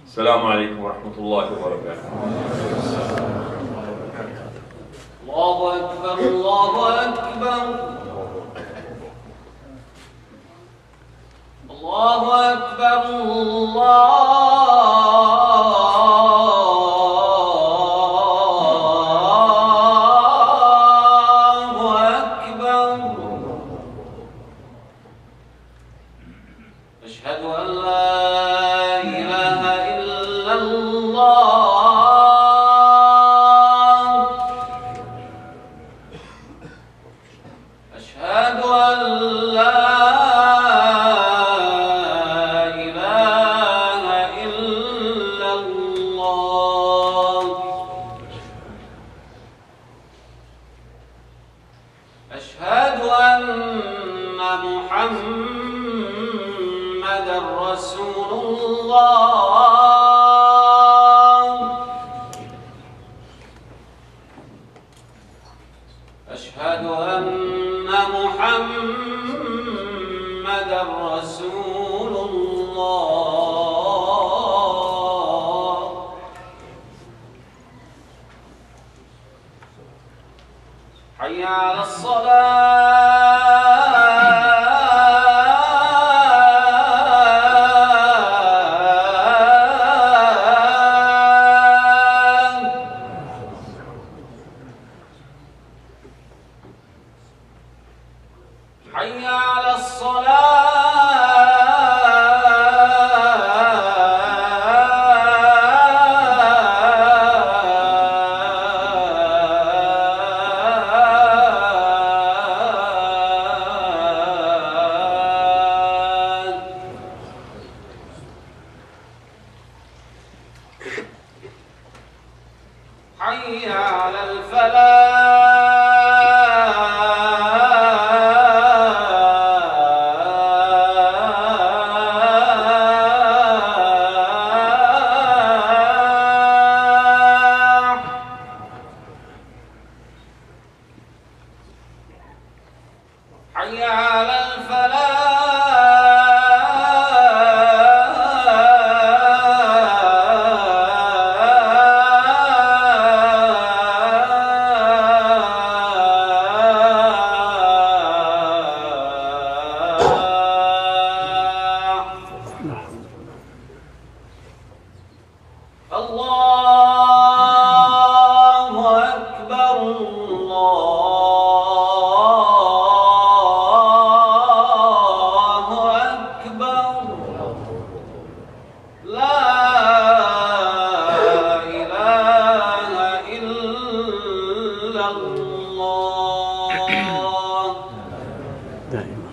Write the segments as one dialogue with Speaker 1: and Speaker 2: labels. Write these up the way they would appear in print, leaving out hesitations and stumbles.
Speaker 1: السلام عليكم ورحمة الله وبركاته.
Speaker 2: الله أكبر الله أكبر الله أكبر الله أشهد أن لا إله إلا الله أشهد أن لا إله إلا الله أشهد أن محمد رسول الله أشهد أن محمد رسول الله حي على حي على حي على حي على الله أكبر الله أكبر لا إله إلا الله
Speaker 3: دائما.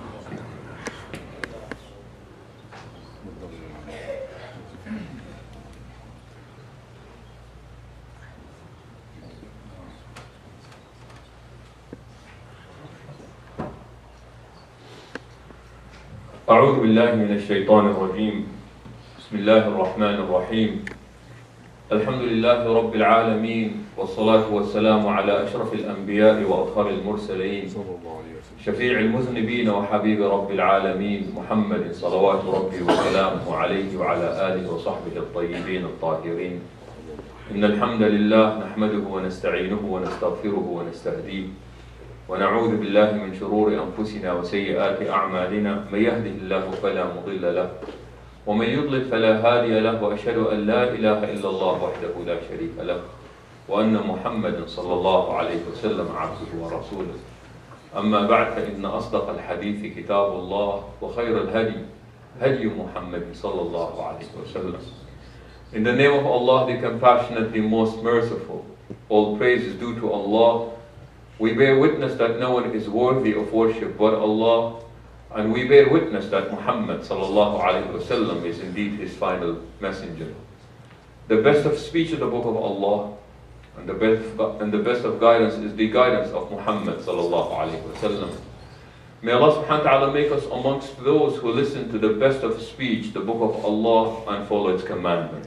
Speaker 1: أعوذ بالله من الشيطان الرجيم. بسم الله الرحمن الرحيم. الحمد لله رب العالمين، والصلاة والسلام على أشرف الأنبياء وأطهر المرسلين، شفيع المذنبين وحبيب رب العالمين، محمد صلوات ربي وسلامه عليه وعلى آله وصحبه الطيبين الطاهرين. إن الحمد لله نحمده ونستعينه ونستغفره ونستهديه، ونعوذ بالله من شرور أنفسنا وسيئات أعمالنا. من يهده الله فلا مضل له، ومن يضلل فلا هادي له، وأشهد أن لا إله إلا الله وحده لا شريك له، وأن محمدا صلى الله عليه وسلم عبده ورسوله. أما بعد، فإن أصدق الحديث كتاب الله، وخير الهدي هدي محمد صلى الله عليه وسلم. In the name of Allah, the compassionate, the most merciful, all praise is due to Allah. We bear witness that no one is worthy of worship but Allah, and we bear witness that Muhammad sallallahu alaihi wasallam is indeed his final messenger. The best of speech is the book of Allah, and the best of guidance is the guidance of Muhammad sallallahu alaihi wasallam. May Allah subhanahu wa ta'ala make us amongst those who listen to the best of speech, the book of Allah, and follow its commandment.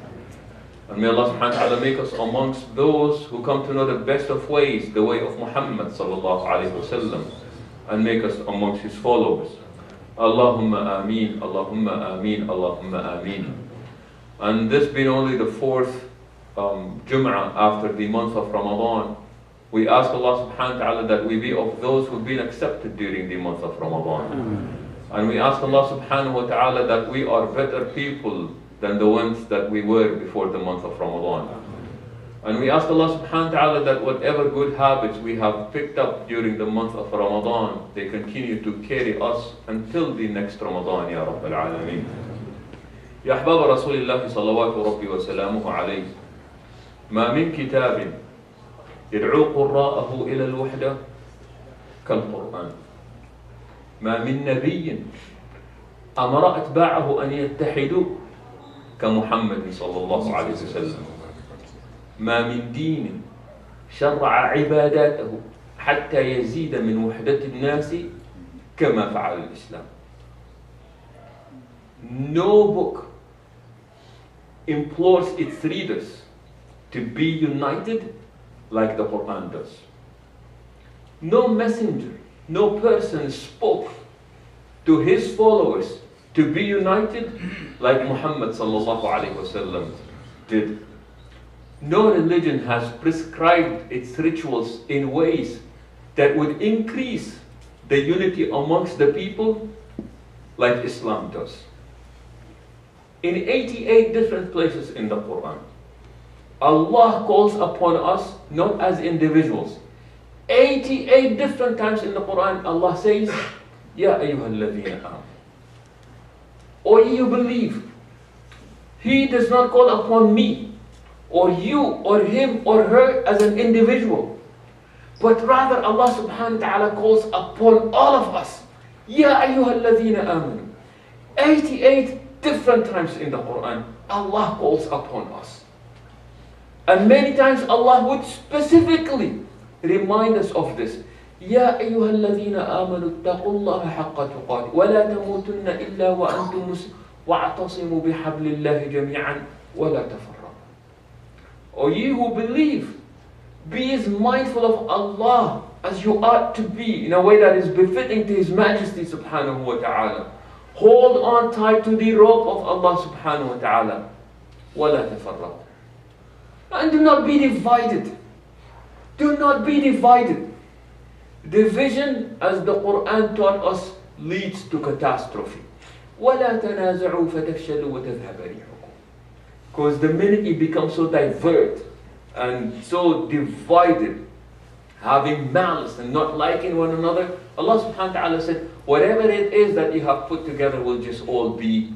Speaker 1: And may Allah subhanahu wa ta'ala make us amongst those who come to know the best of ways, the way of Muhammad sallallahu alayhi wa sallam, and make us amongst his followers. Allahumma ameen, Allahumma ameen, Allahumma ameen. And this being only the fourth Jum'ah after the month of Ramadan, we ask Allah subhanahu wa ta'ala that we be of those who've been accepted during the month of Ramadan. And we ask Allah subhanahu wa ta'ala that we are better people than the ones that we were before the month of Ramadan. And we ask Allah subhanahu wa ta'ala that whatever good habits we have picked up during the month of Ramadan, they continue to carry us until the next Ramadan, Ya Rabbil Alameen. Ya Ahbab Rasulillah salawatu Rabbi wa salamuhu alayhi. Ma min kitabin يدعو قراءه إلى الوحدة كالقرآن. ما من نبي أمر أتباعه أن يتحدوا كمحمد صلى الله عليه وسلم. ما من دين شرع عباداته حتى يزيد من وحدة الناس كما فعل الإسلام. No book implores its readers to be united like the Quran does. No messenger, no person spoke to his followers to be united like Muhammad sallallahu alaihi wasallam did. No religion has prescribed its rituals in ways that would increase the unity amongst the people like Islam does. In 88 different places in the Quran, Allah calls upon us not as individuals. 88 different times in the Quran, Allah says, Ya ayyuhalladhina amanu. Or you believe. He does not call upon me, or you, or him, or her as an individual. But rather Allah subhanahu wa ta'ala calls upon all of us. Ya ayyuhalladhina amanu. 88 different times in the Quran, Allah calls upon us. And many times Allah would specifically remind us of this. يا أيها الذين آمنوا اتقوا الله حق تقاته ولا تموتن إلا وأنتم مسلمون واعتصموا بحبل الله جميعا ولا تفرقوا. O you who believe, be as mindful of Allah as you ought to be in a way that is befitting to His Majesty subhanahu wa ta'ala. Hold on tight to the rope of Allah subhanahu wa ta'ala. ولا تفرقوا. And do not be divided. Do not be divided. Division, as the Quran taught us, leads to catastrophe. وَلَا تَنَازَعُوا فَتَفْشَلُوا وَتَذْهَبَ رِيحُكُمْ. Because the minute you become so diverse and so divided, having malice and not liking one another, Allah subhanahu wa ta'ala said, whatever it is that you have put together will just all be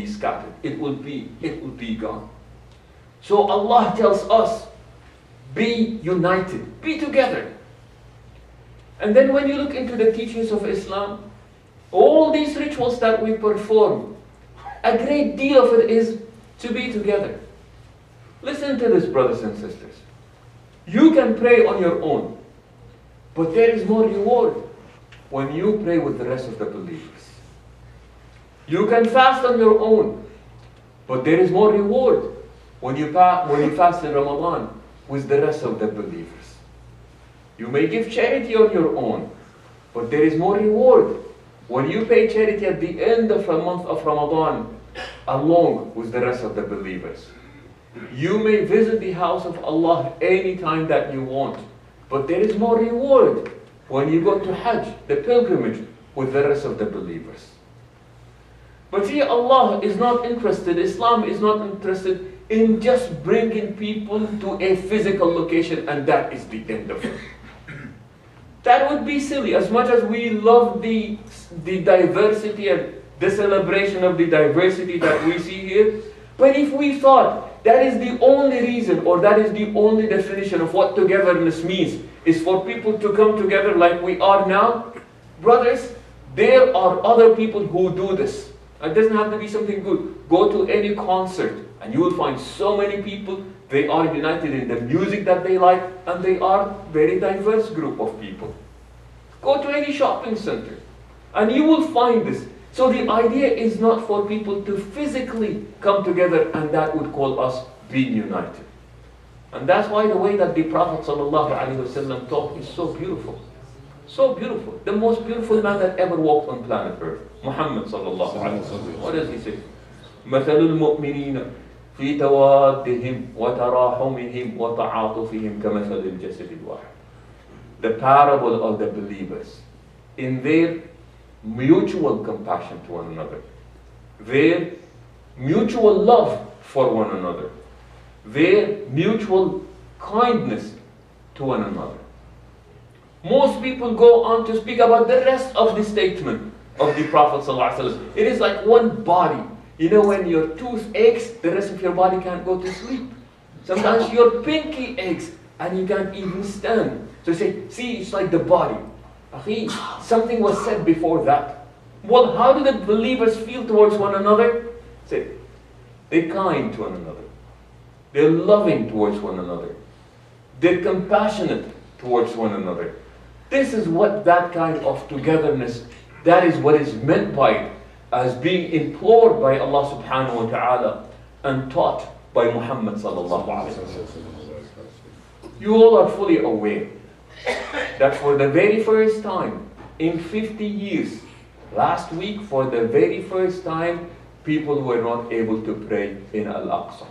Speaker 1: scattered. It will be gone. So Allah tells us, be united, be together. And then when you look into the teachings of Islam, all these rituals that we perform, a great deal of it is to be together. Listen to this, brothers and sisters. You can pray on your own, but there is more reward when you pray with the rest of the believers. You can fast on your own, but there is more reward when you fast in Ramadan with the rest of the believers. You may give charity on your own, but there is more reward when you pay charity at the end of the month of Ramadan along with the rest of the believers. You may visit the house of Allah any time that you want, but there is more reward when you go to Hajj, the pilgrimage, with the rest of the believers. But see, Allah is not interested, Islam is not interested in just bringing people to a physical location and that is the end of it. That would be silly. As much as we love the diversity and the celebration of the diversity that we see here, but if we thought that is the only reason or that is the only definition of what togetherness means is for people to come together like we are now, brothers, there are other people who do this. It doesn't have to be something good. Go to any concert and you will find so many people, they are united in the music that they like and they are very diverse group of people. Go to any shopping center and you will find this. So the idea is not for people to physically come together and that would call us being united. And that's why the way that the Prophet ﷺ taught is so beautiful. So beautiful. The most beautiful man that ever walked on planet Earth. Muhammad sallallahu alayhi wa sallam. What does he say? مثل المؤمنين في توادهم وتراحمهم وتعاطفهم كمثل الجسد الواحد. The parable of the believers in their mutual compassion to one another, their mutual love for one another, their mutual kindness to one another. Most people go on to speak about the rest of the statement of the Prophet ﷺ. It is like one body. You know, when your tooth aches, the rest of your body can't go to sleep. Sometimes your pinky aches and you can't even stand. So you say, see, it's like the body. Akhi, something was said before that. Well, how do the believers feel towards one another? Say, they're kind to one another. They're loving towards one another. They're compassionate towards one another. This is what that kind of togetherness, that is what is meant by it, as being implored by Allah subhanahu wa ta'ala and taught by Muhammad sallallahu alayhi wa sallam. You all are fully aware that for the very first time in 50 years, last week for the very first time, people were not able to pray in Al-Aqsa.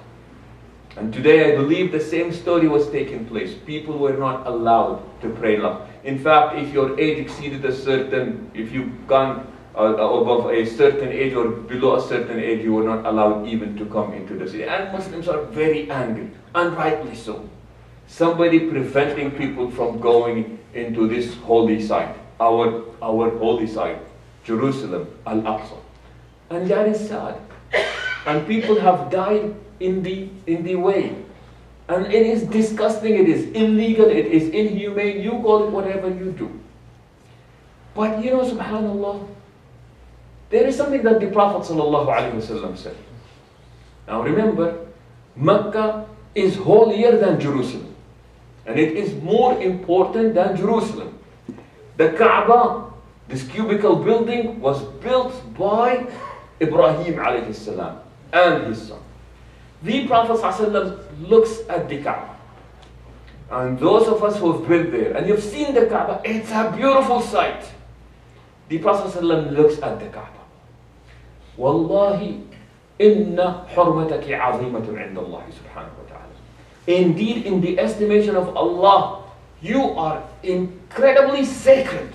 Speaker 1: And today I believe the same story was taking place. People were not allowed to pray in Al-Aqsa. In fact, if your age exceeded a certain, if you've gone above a certain age or below a certain age, you were not allowed even to come into the city. And Muslims are very angry, and rightly so. Somebody preventing people from going into this holy site, our holy site, Jerusalem, Al-Aqsa. And that is sad. And people have died in the way. And it is disgusting, it is illegal, it is inhumane, you call it whatever you do. But you know, subhanAllah, there is something that the Prophet ﷺ said. Now remember, Mecca is holier than Jerusalem. And it is more important than Jerusalem. The Kaaba, this cubical building, was built by Ibrahim alayhi salam and his son. The Prophet ﷺ looks at the Kaaba. And those of us who have been there, and you've seen the Kaaba, it's a beautiful sight. The Prophet ﷺ looks at the Kaaba. Wallahi, inna hurmataki azimatun inda Allah subhanahu wa ta'ala. Indeed, in the estimation of Allah, you are incredibly sacred.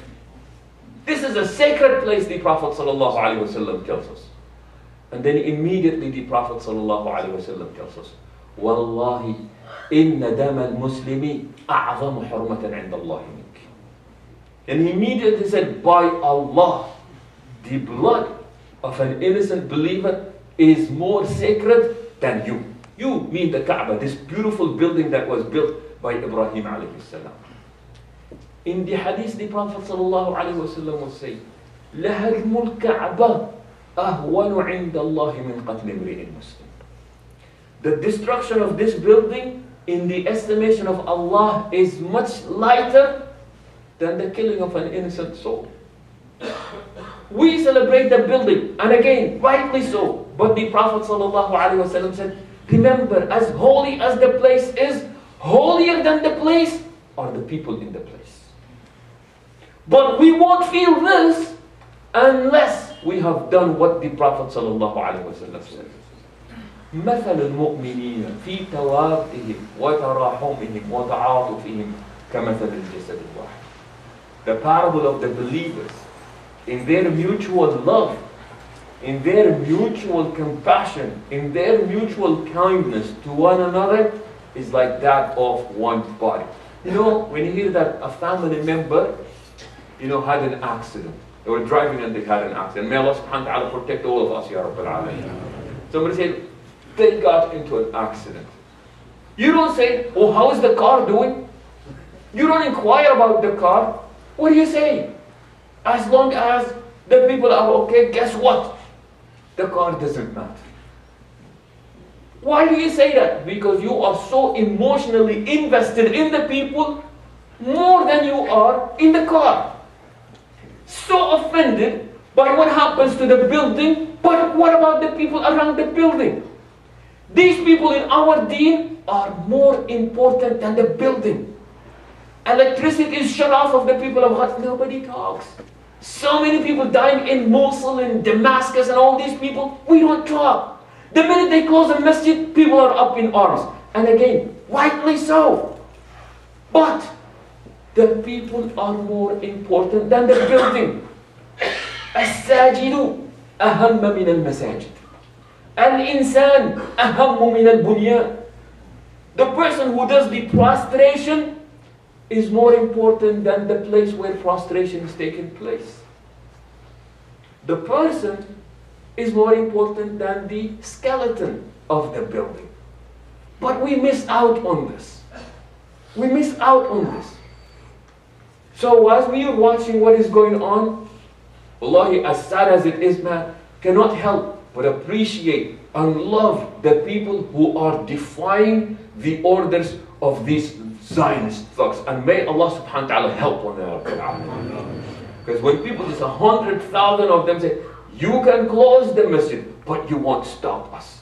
Speaker 1: This is a sacred place, the Prophet ﷺ tells us. And then immediately the Prophet ﷺ tells us, Wallahi, inna dam al-muslimi a'zamu hurmatan 'inda Allah mink. And he immediately said, by Allah, the blood of an innocent believer is more sacred than you. You mean the Kaaba, this beautiful building that was built by Ibrahim alayhi salam. In the hadith, the Prophet ﷺ will say, لَهَدْمُ الْكَعْبَةِ أَهْوَنُ عِنْدَ اللَّهِ مِنْ قَتْلِ امْرِئٍ مُسْلِمٍ. The destruction of this building, in the estimation of Allah, is much lighter than the killing of an innocent soul. We celebrate the building, and again, rightly so. But the Prophet ﷺ said, remember, as holy as the place is, holier than the place are the people in the place. But we won't feel this unless we have done what the Prophet ﷺ said. مثل المؤمنين في توادهم وتراحمهم وتعاطفهم كمثل الجسد الواحد. The parable of the believers in their mutual love, in their mutual compassion, in their mutual kindness to one another is like that of one body. You know, when you hear that a family member, had an accident. They were driving and they had an accident. May Allah subhanahu wa ta'ala protect all of us, Ya Rabbil Alameen. Somebody said, they got into an accident. You don't say, oh, how is the car doing? You don't inquire about the car. What do you say? As long as the people are okay, guess what? The car doesn't matter. Why do you say that? Because you are so emotionally invested in the people more than you are in the car. So offended by what happens to the building, but what about the people around the building? These people in our deen are more important than the building.
Speaker 4: Electricity is shut off of the people of Gaza. Nobody talks. So many people dying in Mosul and Damascus and all these people. We don't talk. The minute they close a masjid, people are up in arms. And again, rightly so. But the people are more important than the building. الساجد أهم من المساجد. الإنسان أهم من البنيان. The person who does the prostration is more important than the place where prostration is taking place. The person is more important than the skeleton of the building. But we miss out on this. We miss out on this. So as we are watching what is going on, Wallahi, as sad as it is, man, cannot help but appreciate and love the people who are defying the orders of these Zionist thugs. And may Allah subhanahu wa ta'ala help on that. Because when people, just 100,000 of them say, you can close the masjid, but you won't stop us.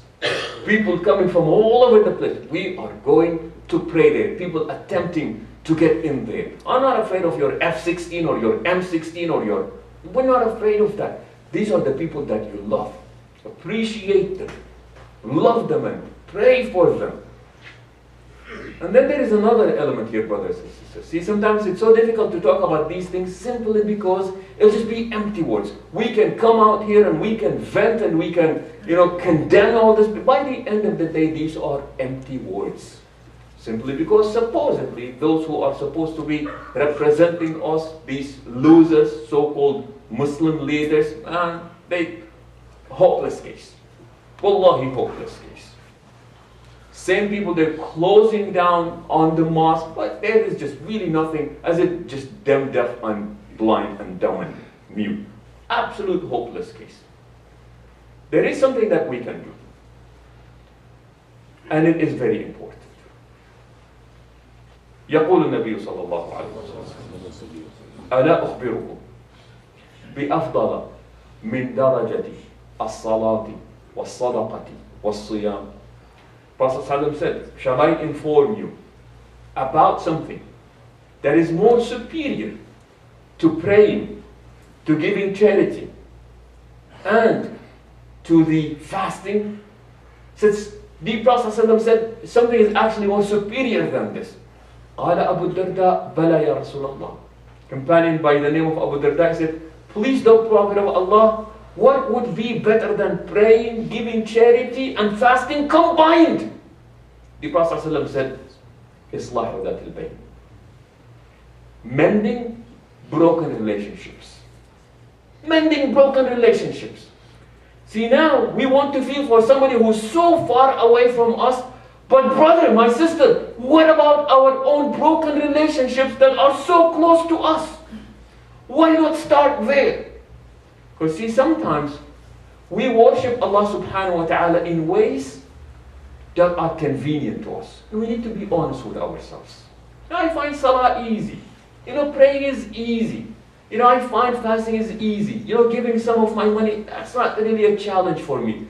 Speaker 4: People coming from all over the place. We are going to pray there. People attempting to get in there. I'm not afraid of your F-16 or your M-16 or your... We're not afraid of that. These are the people that you love. Appreciate them. Love them and pray for them. And then there is another element here, brothers and sisters. See, sometimes it's so difficult to talk about these things simply because it'll just be empty words. We can come out here and we can vent and we can, condemn all this. But by the end of the day, these are empty words. Simply because supposedly those who are supposed to be representing us, these losers, so-called Muslim leaders, hopeless case. Wallahi, hopeless case. Same people, they're closing down on the mosque, but there is just really nothing, as if just them deaf and blind and dumb and mute. Absolute hopeless case. There is something that we can do. And it is very important. يقول النبي صلى الله عليه وسلم ألا أخبركم بأفضل من درجة الصلاة والصدقة والصيام. Prophet ﷺ said, shall I inform you about something that is more superior to praying, to giving charity, and to the fasting? Since the Prophet ﷺ said something is actually more superior than this. قال أبو الدرداء بلى يا رسول الله. Companion by the name of Abu Darda said, please, the Prophet of Allah, what would be better than praying, giving charity, and fasting combined? The Prophet ﷺ said, إصلاح ذات البين. Mending broken relationships. Mending broken relationships. See, now we want to feel for somebody who's so far away from us. But brother, my sister, what about our own broken relationships that are so close to us? Why not start there? Because see, sometimes we worship Allah subhanahu wa ta'ala in ways that are convenient to us. And we need to be honest with ourselves. I find salah easy. Praying is easy. I find fasting is easy. Giving some of my money, that's not really a challenge for me.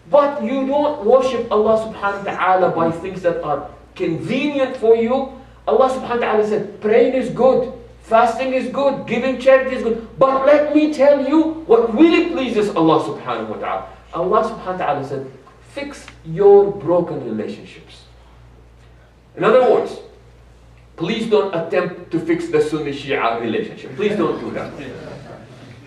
Speaker 4: But you don't worship Allah subhanahu wa ta'ala by things that are convenient for you. Allah subhanahu wa ta'ala said, praying is good, fasting is good, giving charity is good. But let me tell you what really pleases Allah subhanahu wa ta'ala. Allah subhanahu wa ta'ala said, fix your broken relationships. In other words, please don't attempt to fix the Sunni Shia relationship. Please don't do that.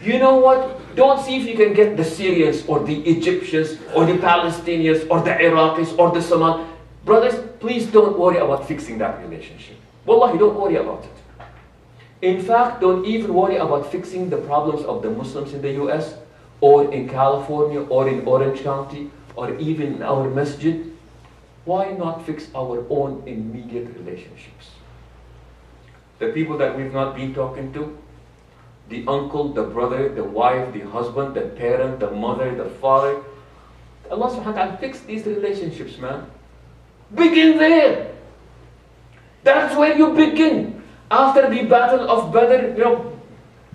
Speaker 4: You know what? Don't see if you can get the Syrians or the Egyptians or the Palestinians or the Iraqis or the Somali. Brothers, please don't worry about fixing that relationship. Wallahi, don't worry about it. In fact, don't even worry about fixing the problems of the Muslims in the US or in California or in Orange County or even in our masjid. Why not fix our own immediate relationships? The people that we've not been talking to, the uncle, the brother, the wife, the husband, the parent, the mother, the father. Allah subhanahu wa ta'ala fix these relationships, man. Begin there. That's where you begin. After the battle of Badr,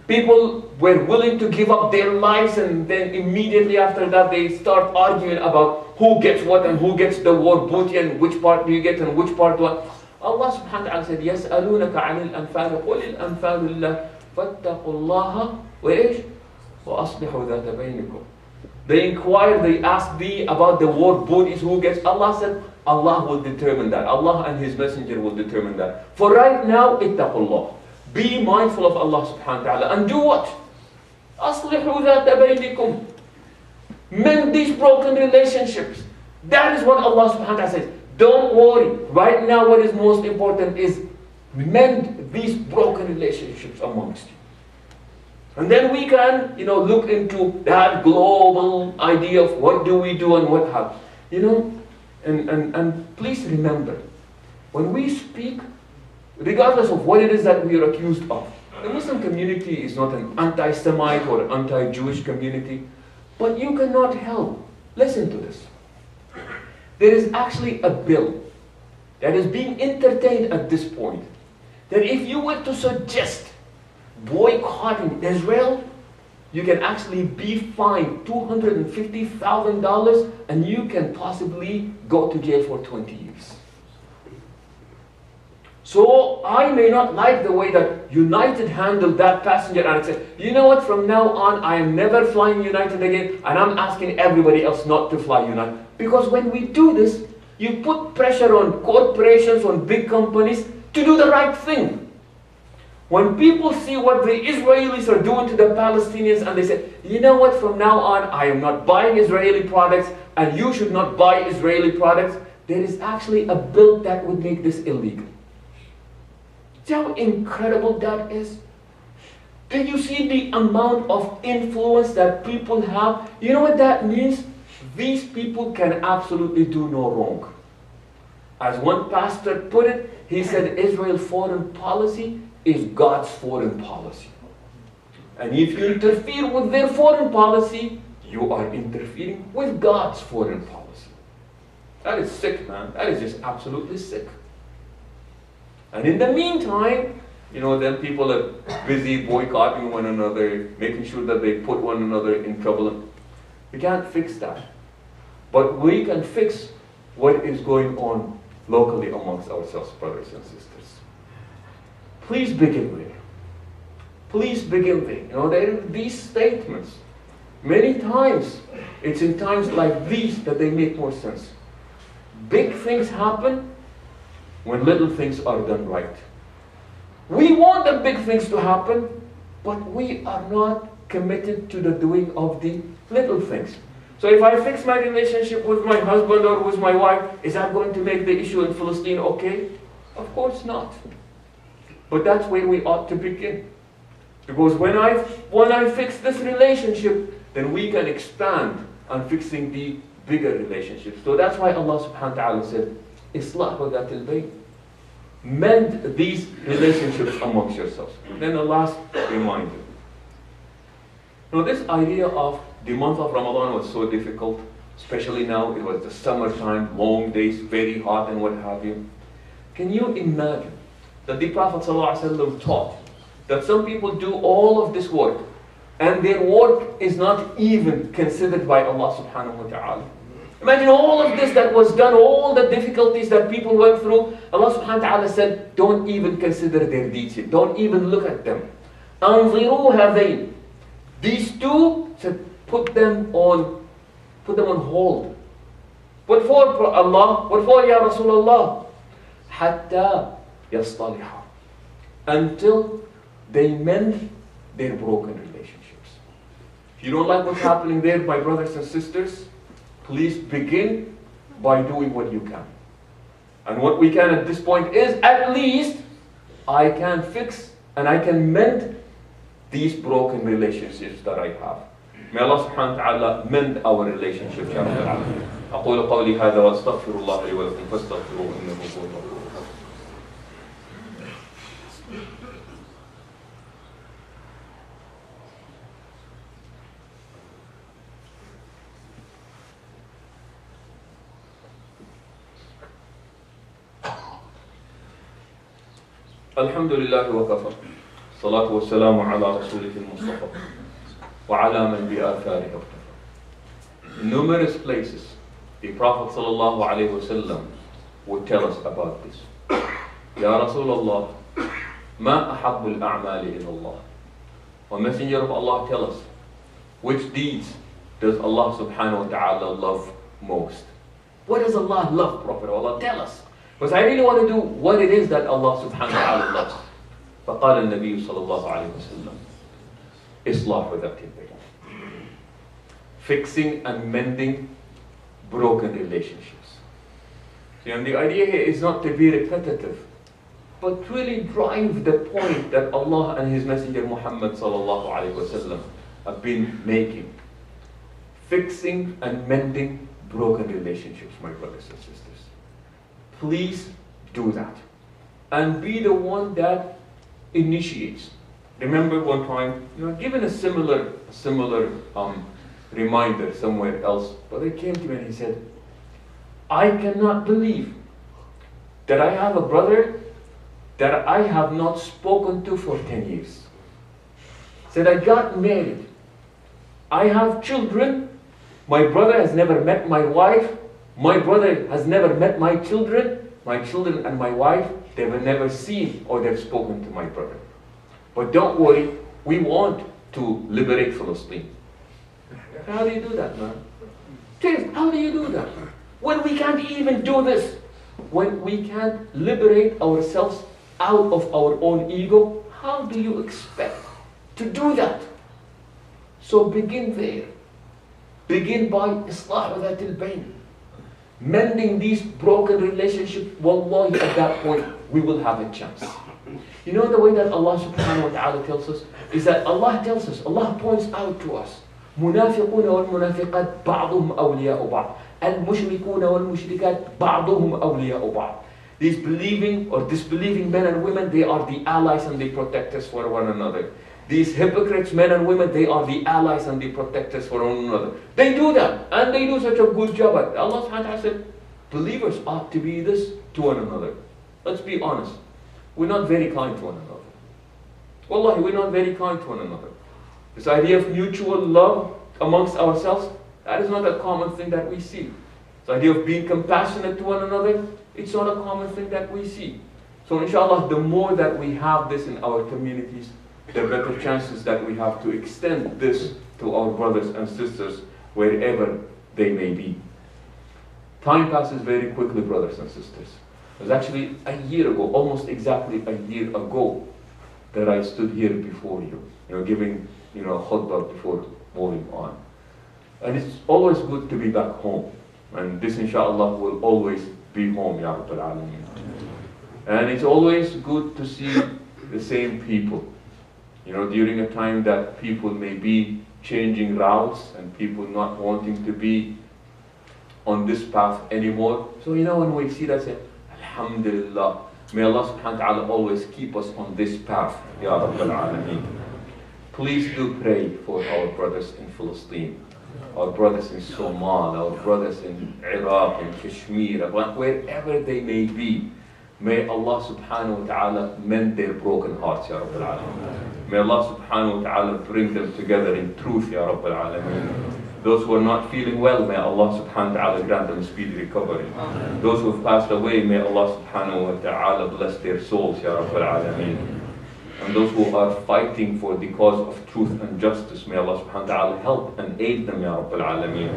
Speaker 4: people were willing to give up their lives, and then immediately after that they start arguing about who gets what and who gets the war booty and which part do you get and which part what. Allah subhanahu wa ta'ala said, يَسْأَلُونَكَ عَنِ الْأَنْفَالِ قُلِ الْأَنْفَالُ لِلَّهِ فَاتَّقُوا اللَّهَ وَإِيش وَأَصْلِحُوا ذَاتَ بَيْنِكُمْ. They inquire, they ask thee about the war booties, who gets. Allah said, Allah will determine that. Allah and His Messenger will determine that. For right now, ittaqullah. Be mindful of Allah subhanahu wa ta'ala. And do what? أَصْلِحُوا ذَاتَ بَيْنِكُمْ. Mend these broken relationships. That is what Allah subhanahu wa ta'ala says. Don't worry. Right now what is most important is mend these broken relationships amongst you. And then we can, look into that global idea of what do we do and what happens. And please remember, when we speak, regardless of what it is that we are accused of, the Muslim community is not an anti-Semite or anti-Jewish community, but you cannot help. Listen to this. There is actually a bill that is being entertained at this point, that if you were to suggest boycotting Israel, you can actually be fined $250,000 and you can possibly go to jail for 20 years. So I may not like the way that United handled that passenger and said, you know what, from now on I am never flying United again, and I'm asking everybody else not to fly United. Because when we do this, you put pressure on corporations, on big companies to do the right thing. When people see what the Israelis are doing to the Palestinians and they say, you know what, from now on I am not buying Israeli products and you should not buy Israeli products, there is actually a bill that would make this illegal. See how incredible that is? Do you see the amount of influence that people have? You know what that means? These people can absolutely do no wrong. As one pastor put it, he said Israel's foreign policy is God's foreign policy. And if you interfere with their foreign policy, you are interfering with God's foreign policy. That is sick, man. That is just absolutely sick. And in the meantime, then people are busy boycotting one another, making sure that they put one another in trouble. We can't fix that. But we can fix what is going on locally amongst ourselves, brothers and sisters. Please begin there. Please begin there. There are these statements. Many times, it's in times like these that they make more sense. Big things happen when little things are done right. We want the big things to happen, but we are not committed to the doing of the little things. So if I fix my relationship with my husband or with my wife, is that going to make the issue in Palestine okay? Of course not. But that's where we ought to begin. Because when I fix this relationship, then we can expand on fixing the bigger relationships. So that's why Allah subhanahu wa ta'ala said, Islahu dhatil bayn. Mend these relationships amongst yourselves. Then the last reminder. This idea of the month of Ramadan was so difficult, especially now. It was the summertime, long days, very hot and what have you. Can you imagine that the Prophet ﷺ taught that some people do all of this work and their work is not even considered by Allah subhanahu wa ta'ala? Imagine all of this that was done, all the difficulties that people went through. Allah subhanahu wa ta'ala said, don't even consider their deeds yet. Don't even look at them. أَنظِرُوا هَذَيْنِ. These two, said, put them on hold. What for Allah? What for Ya Rasulullah? حَتَّى يَصْطَلِحًا. Until they mend their broken relationships. If you don't like what's happening there, my brothers and sisters, please begin by doing what you can. And what we can at this point is, at least, I can fix and I can mend these broken relationships that I have. May Allah subhanahu wa ta'ala mend our relationships. أقول قولي هذا وأستغفر الله لي ولكم فاستغفروه إنه هو الغفور الرحيم. الحمد لله وكفى الصلاة والسلام على رسوله المصطفى وعلى من بآثاره اقتفى. In numerous places, the Prophet ﷺ would tell us about this.
Speaker 1: Ya Rasulullah, ma ahabbul a'mali ilallah. O Messenger of Allah, tell us, which deeds does Allah subhanahu wa ta'ala love most? What does Allah love, Prophet of Allah? Tell us. Because I really want to do what it is that Allah subhanahu wa ta'ala loves. فقال النبي صلى الله عليه وسلم إصلاح ذات البين. Fixing and mending broken relationships. See, and the idea here is not to be repetitive, but really drive the point that Allah and His Messenger Muhammad sallallahu alaihi wasallam have been making. Fixing and mending broken relationships, my brothers and sisters. Please do that. And be the one that initiates. Remember one time, given a similar reminder somewhere else, but he came to me and he said, I cannot believe that I have a brother that I have not spoken to for 10 years. Said, I got married. I have children. My brother has never met my wife. My brother has never met my children. My children and my wife, they were never seen or they've spoken to my brother. But don't worry, we want to liberate Palestine. How do you do that, man? How do you do that? When we can't even do this, when we can't liberate ourselves out of our own ego, how do you expect to do that? So begin there. Begin by Islah Dhat al-Bayn. Mending these broken relationships, wallahi, at that point, we will have a chance. You know the way that Allah subhanahu wa ta'ala tells us? Is that Allah tells us, Allah points out to us, منافقون والمنافقات بعضهم أولياء بعض المشركون والمشركات بعضهم أولياء بعض. These believing or disbelieving men and women, they are the allies and the protectors for one another. These hypocrites, men and women, they are the allies and the protectors for one another. They do that, and they do such a good job at it. Allah subhanahu wa ta'ala said, believers ought to be this to one another. Let's be honest. We're not very kind to one another. Wallahi, we're not very kind to one another. This idea of mutual love amongst ourselves, that is not a common thing that we see. This idea of being compassionate to one another, it's not a common thing that we see. So inshallah, the more that we have this in our communities, the better chances that we have to extend this to our brothers and sisters wherever they may be. Time passes very quickly, brothers and sisters. It was actually a year ago, almost exactly a year ago, that I stood here before you, giving a khutbah before moving on. And it's always good to be back home. And this inshallah will always be home, Ya Rabbil Alameen. And it's always good to see the same people. During a time that people may be changing routes and people not wanting to be on this path anymore. So when we see that, say, Alhamdulillah, may Allah subhanahu wa ta'ala always keep us on this path, Ya Rabbil Alameen. Please do pray for our brothers in Palestine, our brothers in Somal, our brothers in Iraq, in Kashmir, wherever they may be. May Allah subhanahu wa ta'ala mend their broken hearts, Ya Rabbil Alameen. May Allah subhanahu wa ta'ala bring them together in truth, Ya Rabbil Alameen. Those who are not feeling well, may Allah subhanahu wa ta'ala grant them speedy recovery. Those who have passed away, may Allah subhanahu wa ta'ala bless their souls, Ya Rabbil Alameen. And those who are fighting for the cause of truth and justice, may Allah subhanahu wa ta'ala help and aid them, Ya Rabbil Alameen.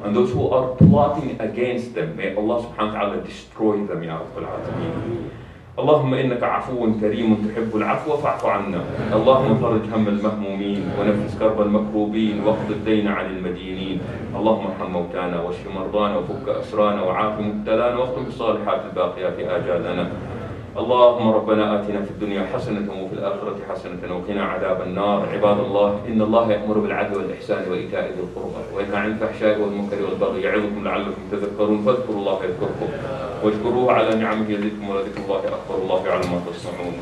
Speaker 1: And those who are plotting against them, may Allah subhanahu wa ta'ala destroy them, Ya Rabbil Alameen. اللهم إنك عفو كريم تحب العفو فاعف عنا. اللهم فرج هم المهمومين ونفس كرب المكروبين واقض الدين عن المدينين. اللهم ارحم موتانا واشف مرضانا وفك أسرانا وعاف مبتلانا واختم بالصالحات الباقيات آجالنا. اللهم ربنا آتنا في الدنيا حسنة وفي الآخرة حسنة وقنا عذاب النار. عباد الله، إن الله يأمر بالعدل والإحسان وإيتاء ذي القربى وينهى عن الفحشاء والمنكر والبغي يعظكم لعلكم تذكرون فاذكروا الله يذكركم واشكروه على نعمه يزدكم ولذكر الله أكبر. الله يعلم ما تصنعون.